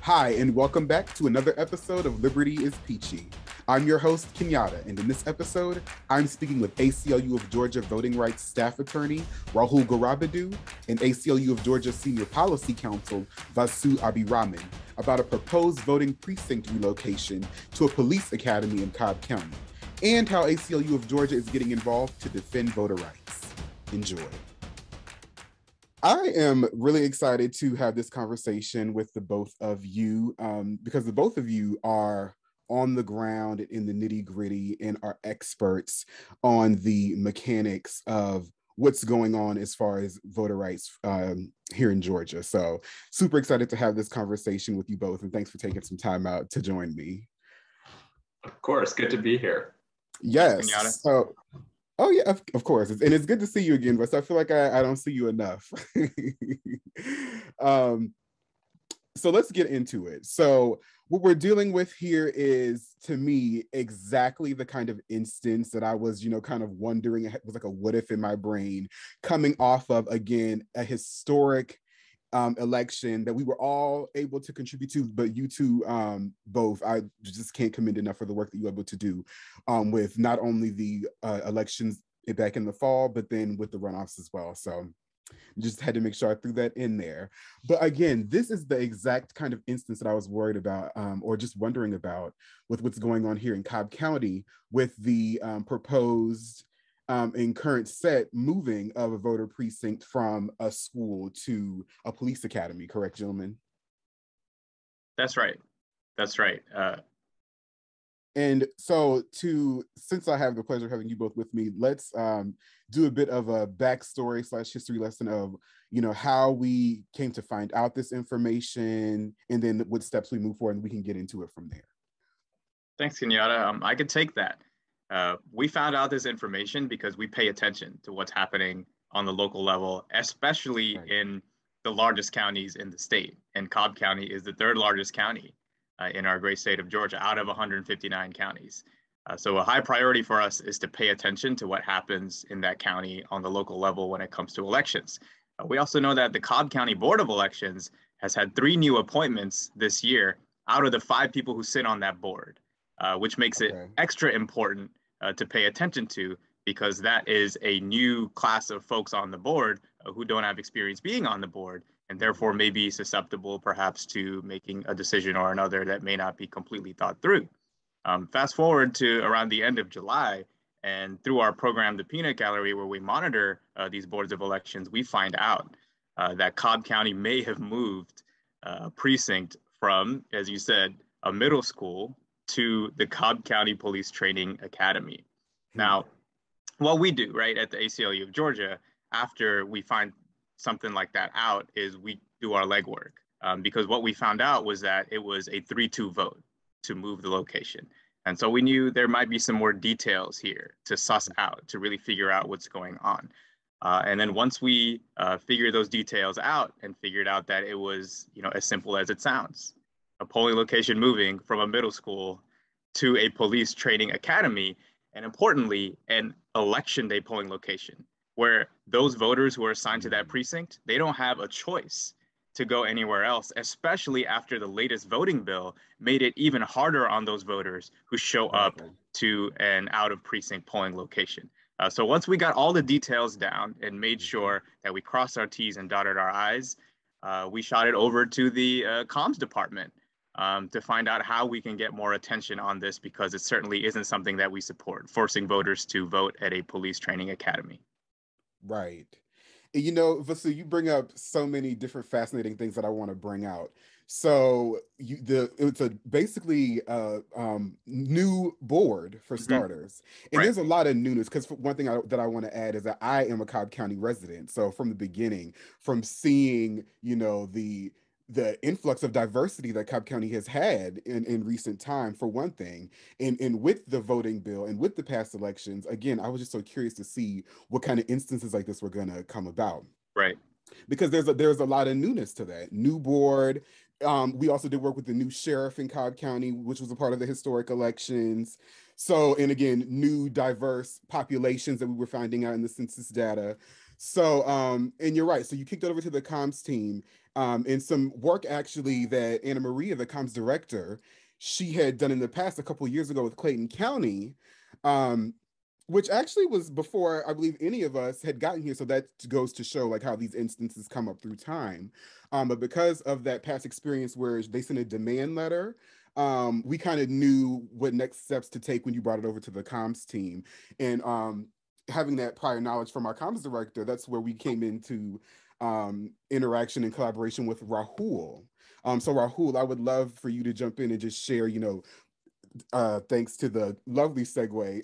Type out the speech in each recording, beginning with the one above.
Hi, and welcome back to another episode of Liberty is Peachy. I'm your host, Kenyatta, and in this episode, I'm speaking with ACLU of Georgia Voting Rights Staff Attorney Rahul Garabadu and ACLU of Georgia Senior Policy Counsel Vasu Abhiraman about a proposed voting precinct relocation to a police academy in Cobb County, and how ACLU of Georgia is getting involved to defend voter rights. Enjoy. I am really excited to have this conversation with the both of you because the both of you are on the ground in the nitty gritty and are experts on the mechanics of what's going on as far as voter rights here in Georgia. So super excited to have this conversation with you both, and thanks for taking some time out to join me. Of course, good to be here. Yes. So, oh yeah, of course. And it's good to see you again, but I feel like I don't see you enough. So let's get into it. So what we're dealing with here is, to me, exactly the kind of instance that I was, kind of wondering. It was like a what if in my brain, coming off of, again, a historic election that we were all able to contribute to, but you two both, I just can't commend enough for the work that you were able to do with not only the elections back in the fall, but then with the runoffs as well. So just had to make sure I threw that in there. But again, this is the exact kind of instance that I was worried about or just wondering about with what's going on here in Cobb County with the proposed in current set moving of a voter precinct from a school to a police academy, correct, gentlemen? That's right. That's right. And so since I have the pleasure of having you both with me, let's do a bit of a backstory / history lesson of, how we came to find out this information and then what steps we move forward, and we can get into it from there. Thanks, Kenyatta. I could take that. We found out this information because we pay attention to what's happening on the local level, especially in the largest counties in the state. And Cobb County is the third largest county in our great state of Georgia out of 159 counties. So a high priority for us is to pay attention to what happens in that county on the local level when it comes to elections. We also know that the Cobb County Board of Elections has had 3 new appointments this year out of the 5 people who sit on that board, which makes it extra important to pay attention to, because that is a new class of folks on the board who don't have experience being on the board, and therefore may be susceptible perhaps to making a decision or another that may not be completely thought through. Fast forward to around the end of July, and through our program, the Peanut Gallery, where we monitor these boards of elections, we find out that Cobb County may have moved a precinct from, as you said, a middle school to the Cobb County Police Training Academy. Now, what we do, right, at the ACLU of Georgia, after we find something like that out, is we do our legwork. Because what we found out was that it was a 3-2 vote to move the location. And so we knew there might be some more details here to suss out, to really figure out what's going on. And then once we figured those details out and figured out that it was, as simple as it sounds, a polling location moving from a middle school to a police training academy, and importantly, an election day polling location, where those voters who are assigned to that precinct, they don't have a choice to go anywhere else, especially after the latest voting bill made it even harder on those voters who show up to an out of precinct polling location. So once we got all the details down and made sure that we crossed our T's and dotted our I's, we shot it over to the comms department to find out how we can get more attention on this, because it certainly isn't something that we support, forcing voters to vote at a police training academy. Right. Vasu, you bring up so many different fascinating things that I want to bring out. So it's basically a new board for starters. And there's a lot of newness, because one thing that I want to add is that I am a Cobb County resident. So from the beginning, from seeing, the influx of diversity that Cobb County has had in recent time, for one thing, and with the voting bill and with the past elections, again, I was just so curious to see what kind of instances like this were going to come about. Right. Because there's a lot of newness to that. New board. We also did work with the new sheriff in Cobb County, which was a part of the historic elections. So, and again, new diverse populations that we were finding out in the census data. So, and you're right. So you kicked it over to the comms team, and some work actually that Anna Maria, the comms director, she had done in the past a couple of years ago with Clayton County, um, which actually was before I believe any of us had gotten here. So that goes to show like how these instances come up through time. But because of that past experience where they sent a demand letter, we kind of knew what next steps to take when you brought it over to the comms team. And having that prior knowledge from our comms director, that's where we came into interaction and collaboration with Rahul. So Rahul, I would love for you to jump in and just share, thanks to the lovely segue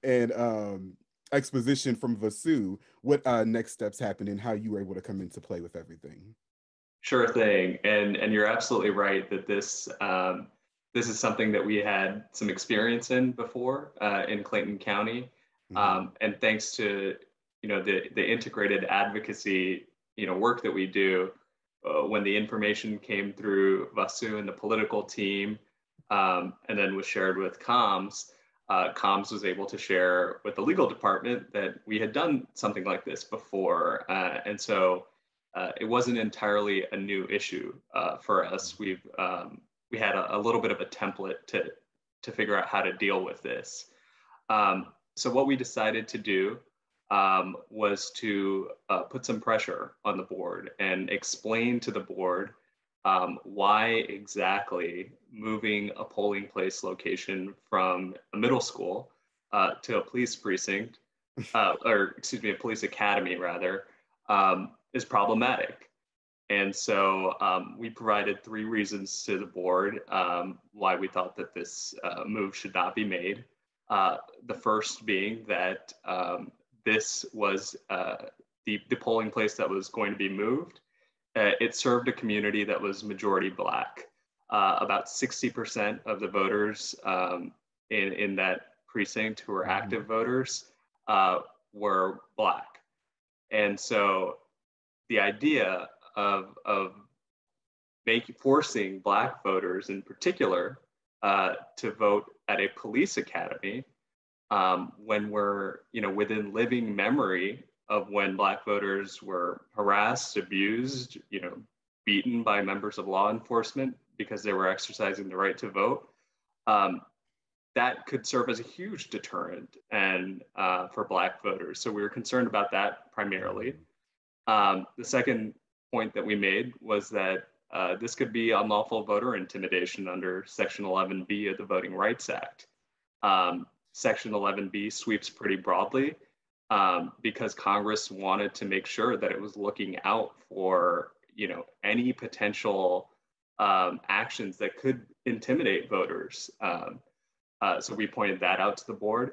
and exposition from Vasu, what next steps happened and how you were able to come into play with everything. Sure thing, and you're absolutely right that this is something that we had some experience in before in Clayton County, and thanks to the integrated advocacy work that we do, when the information came through Vasu and the political team, and then was shared with comms. Comms was able to share with the legal department that we had done something like this before, and so. It wasn't entirely a new issue for us. We had a little bit of a template to figure out how to deal with this. So what we decided to do was to put some pressure on the board and explain to the board why exactly moving a polling place location from a middle school to a police precinct, or excuse me, a police academy rather, is problematic. And so we provided 3 reasons to the board why we thought that this move should not be made. The first being that this was the polling place that was going to be moved. It served a community that was majority Black. About 60% of the voters in that precinct who were active voters were Black. And so the idea of forcing Black voters in particular to vote at a police academy when we're within living memory of when Black voters were harassed, abused, beaten by members of law enforcement because they were exercising the right to vote, that could serve as a huge deterrent and for Black voters. So we were concerned about that primarily. The second point that we made was that this could be unlawful voter intimidation under Section 11B of the Voting Rights Act. Section 11B sweeps pretty broadly because Congress wanted to make sure that it was looking out for any potential actions that could intimidate voters. So we pointed that out to the board.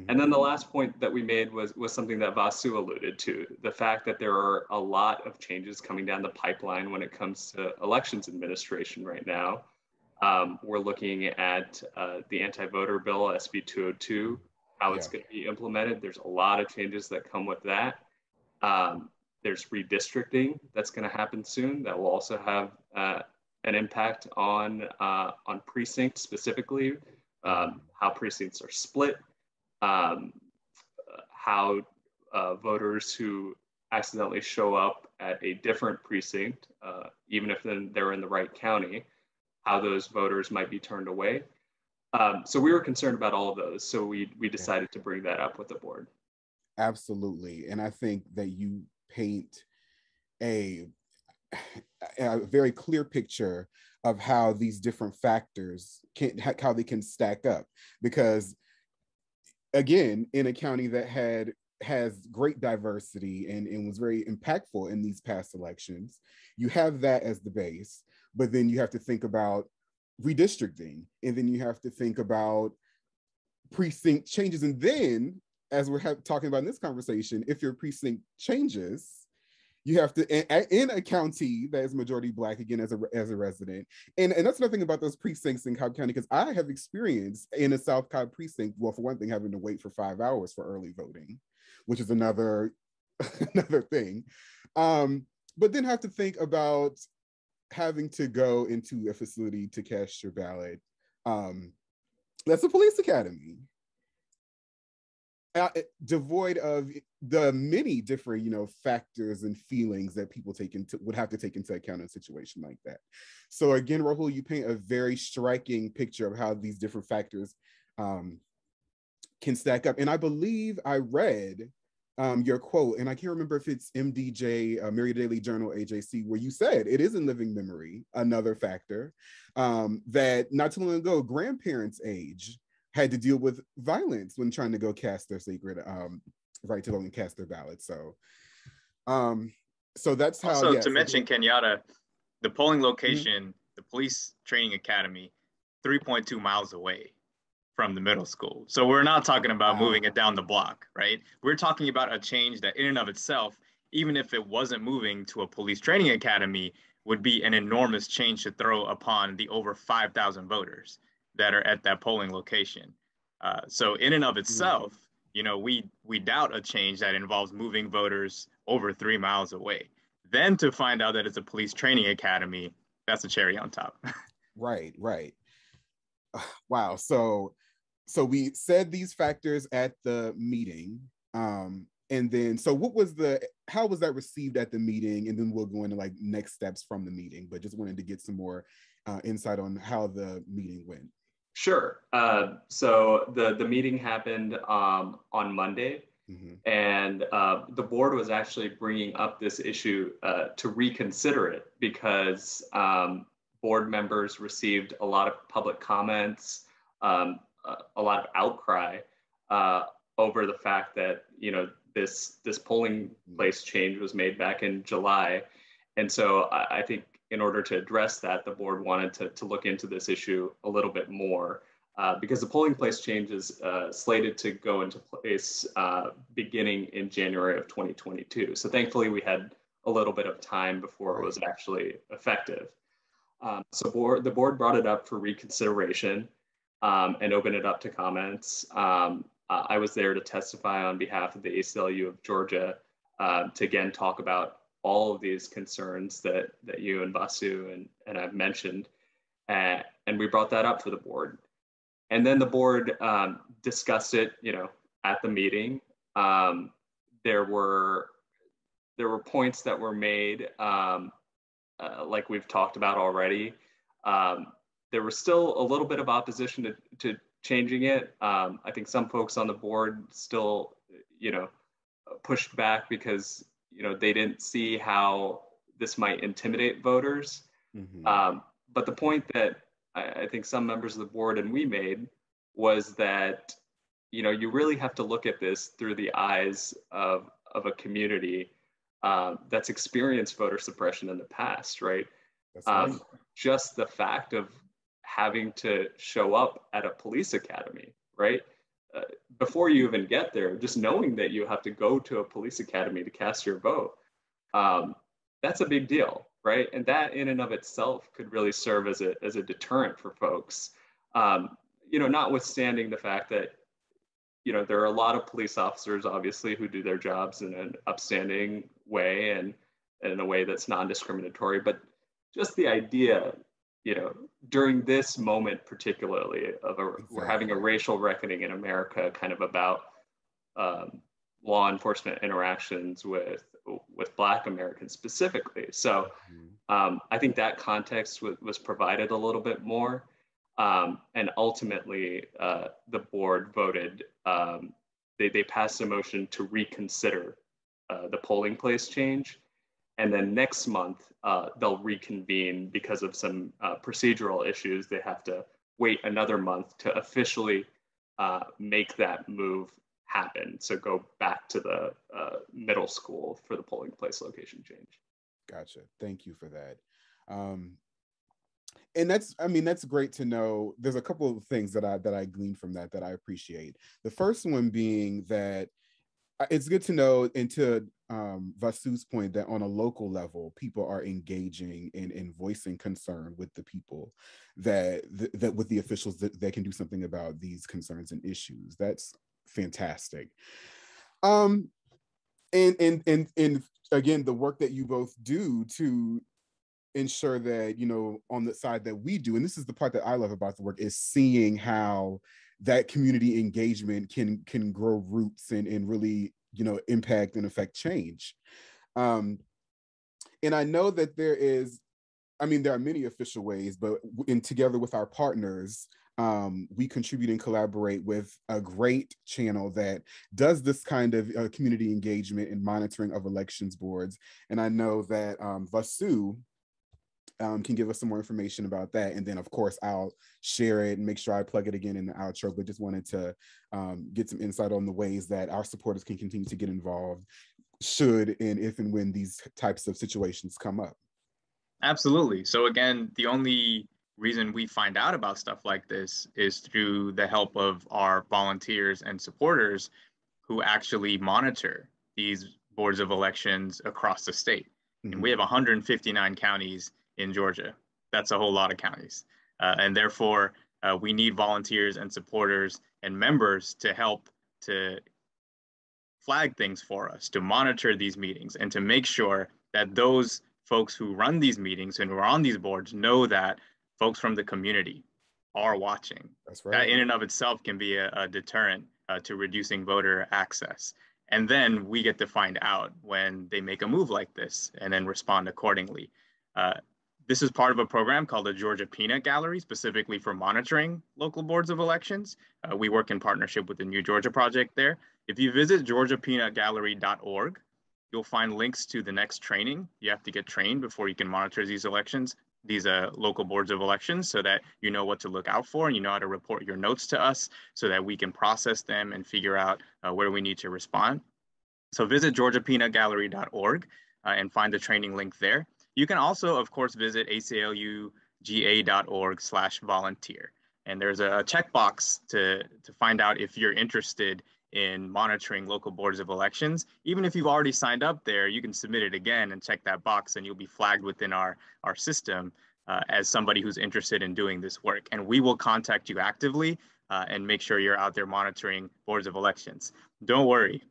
And then the last point that we made was something that Vasu alluded to, the fact that there are a lot of changes coming down the pipeline when it comes to elections administration right now. We're looking at the anti-voter bill, SB 202, how it's going to be implemented. There's a lot of changes that come with that. There's redistricting that's going to happen soon that will also have an impact on precincts specifically, how precincts are split. How voters who accidentally show up at a different precinct, even if they're in the right county, how those voters might be turned away. So we were concerned about all of those. So we decided to bring that up with the board. Absolutely. And I think that you paint a very clear picture of how these different factors how they can stack up, because again, in a county that has great diversity and was very impactful in these past elections, you have that as the base, but then you have to think about redistricting, and then you have to think about precinct changes. And then, as we're talking about in this conversation, if your precinct changes, you have to, in a county that is majority Black, again, as a resident. And that's another thing about those precincts in Cobb County, because I have experienced in a South Cobb precinct, well, for one thing, having to wait for 5 hours for early voting, which is another thing. But then have to think about having to go into a facility to cast your ballot. That's a police academy. Devoid of the many different, factors and feelings that people would have to take into account in a situation like that. So again, Rahul, you paint a very striking picture of how these different factors can stack up. And I believe I read your quote, and I can't remember if it's MDJ, Myriad Daily Journal, AJC, where you said it is in living memory, another factor, that not too long ago, grandparents' age had to deal with violence when trying to go cast their sacred right to vote and cast their ballots. So that's how. Also, to mention, Kenyatta, the polling location, the police training academy, 3.2 miles away from the middle school. So we're not talking about moving it down the block, right? We're talking about a change that in and of itself, even if it wasn't moving to a police training academy, would be an enormous change to throw upon the over 5,000 voters that are at that polling location. So in and of itself, we doubt a change that involves moving voters over 3 miles away. Then to find out that it's a police training academy, that's a cherry on top. Right. Wow. So we said these factors at the meeting. And then, so how was that received at the meeting? And then we'll go into like next steps from the meeting, but just wanted to get some more insight on how the meeting went. Sure. So the meeting happened on Monday, and the board was actually bringing up this issue to reconsider it because board members received a lot of public comments, a lot of outcry over the fact that this polling place change was made back in July, and so I think in order to address that, the board wanted to look into this issue a little bit more because the polling place change is slated to go into place beginning in January of 2022. So thankfully, we had a little bit of time before it was actually effective. So the board brought it up for reconsideration and opened it up to comments. I was there to testify on behalf of the ACLU of Georgia to again talk about all of these concerns that you and Vasu and I've mentioned, and we brought that up for the board. And then the board discussed it, at the meeting. There were points that were made, like we've talked about already. There was still a little bit of opposition to changing it. I think some folks on the board still, pushed back because they didn't see how this might intimidate voters. But the point that I think some members of the board and we made was that, you really have to look at this through the eyes of a community that's experienced voter suppression in the past, right? That's right. Just the fact of having to show up at a police academy, right? Before you even get there, just knowing that you have to go to a police academy to cast your vote, that's a big deal, right? And that in and of itself could really serve as a deterrent for folks. Notwithstanding the fact that, there are a lot of police officers, obviously, who do their jobs in an upstanding way and in a way that's non-discriminatory, but just the idea, during this moment particularly we're having a racial reckoning in America kind of about law enforcement interactions with Black Americans specifically. So I think that context was provided a little bit more. And ultimately, the board voted, they passed a motion to reconsider the polling place change. And then next month, they'll reconvene because of some procedural issues. They have to wait another month to officially make that move happen. So go back to the middle school for the polling place location change. Gotcha. Thank you for that. And that's great to know. There's a couple of things that I gleaned from that I appreciate. The first one being that it's good to know, and to Vasu's point, that on a local level, people are engaging and voicing concern with the people, that with the officials that can do something about these concerns and issues. That's fantastic. And again, the work that you both do to ensure that, you know, on the side that we do, and this is the part that I love about the work, is seeing how that community engagement can grow roots and really, you know, impact and affect change. And I know that there are many official ways, but together with our partners, we contribute and collaborate with a great channel that does this kind of community engagement and monitoring of elections boards. And I know that Vasu can give us some more information about that. And then, of course, I'll share it and make sure I plug it again in the outro, but just wanted to get some insight on the ways that our supporters can continue to get involved should and if and when these types of situations come up. Absolutely. So again, the only reason we find out about stuff like this is through the help of our volunteers and supporters who actually monitor these boards of elections across the state. Mm-hmm. And we have 159 counties in Georgia. That's a whole lot of counties. And therefore, we need volunteers and supporters and members to help to flag things for us, to monitor these meetings, and to make sure that those folks who run these meetings and who are on these boards know that folks from the community are watching. That's right. That in and of itself can be a deterrent to reducing voter access. And then we get to find out when they make a move like this and then respond accordingly. This is part of a program called the Georgia Peanut Gallery, specifically for monitoring local boards of elections. We work in partnership with the New Georgia Project there. If you visit georgiapeanutgallery.org, you'll find links to the next training. You have to get trained before you can monitor these elections, these local boards of elections, so that you know what to look out for and you know how to report your notes to us so that we can process them and figure out where we need to respond. So visit georgiapeanutgallery.org and find the training link there. You can also, of course, visit ACLU-GA.org/volunteer. And there's a checkbox to find out if you're interested in monitoring local boards of elections. Even if you've already signed up there, you can submit it again and check that box, and you'll be flagged within our system as somebody who's interested in doing this work. And we will contact you actively and make sure you're out there monitoring boards of elections. Don't worry,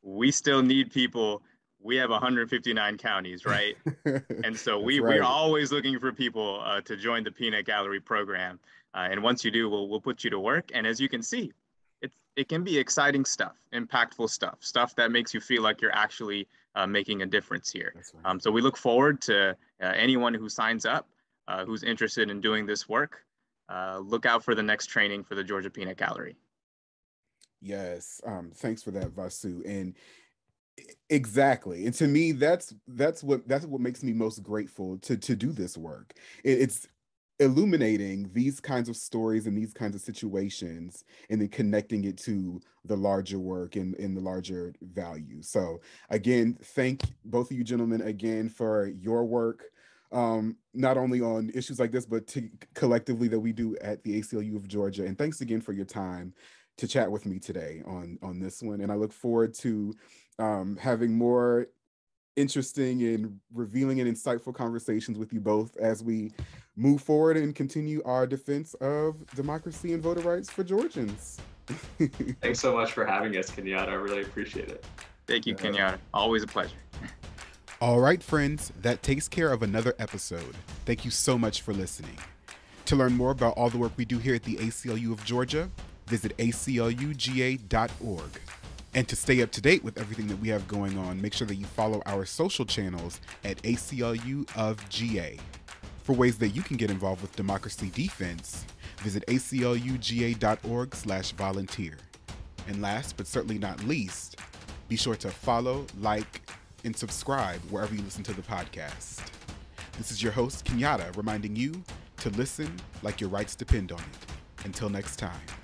we still need people. We have 159 counties, right? And so we're always looking for people to join the Peanut Gallery program. And once you do, we'll put you to work. And as you can see, it can be exciting stuff, impactful stuff that makes you feel like you're actually making a difference here. Right. So we look forward to anyone who signs up, who's interested in doing this work. Look out for the next training for the Georgia Peanut Gallery. Yes, thanks for that, Vasu. And exactly, and to me, that's what makes me most grateful to do this work. It's illuminating these kinds of stories and these kinds of situations and then connecting it to the larger work and the larger value. So again, thank both of you gentlemen again for your work, not only on issues like this, but collectively that we do at the ACLU of Georgia. And thanks again for your time to chat with me today on this one. And I look forward to having more interesting and revealing and insightful conversations with you both as we move forward and continue our defense of democracy and voter rights for Georgians. Thanks so much for having us, Kenyatta. I really appreciate it. Thank you, Kenyatta. Always a pleasure. All right, friends, that takes care of another episode. Thank you so much for listening. To learn more about all the work we do here at the ACLU of Georgia, visit ACLU-GA.org. And to stay up to date with everything that we have going on, make sure that you follow our social channels at ACLU of GA. For ways that you can get involved with democracy defense, visit ACLU-GA.org/volunteer. And last but certainly not least, be sure to follow, like, and subscribe wherever you listen to the podcast. This is your host, Kenyatta, reminding you to listen like your rights depend on it. Until next time.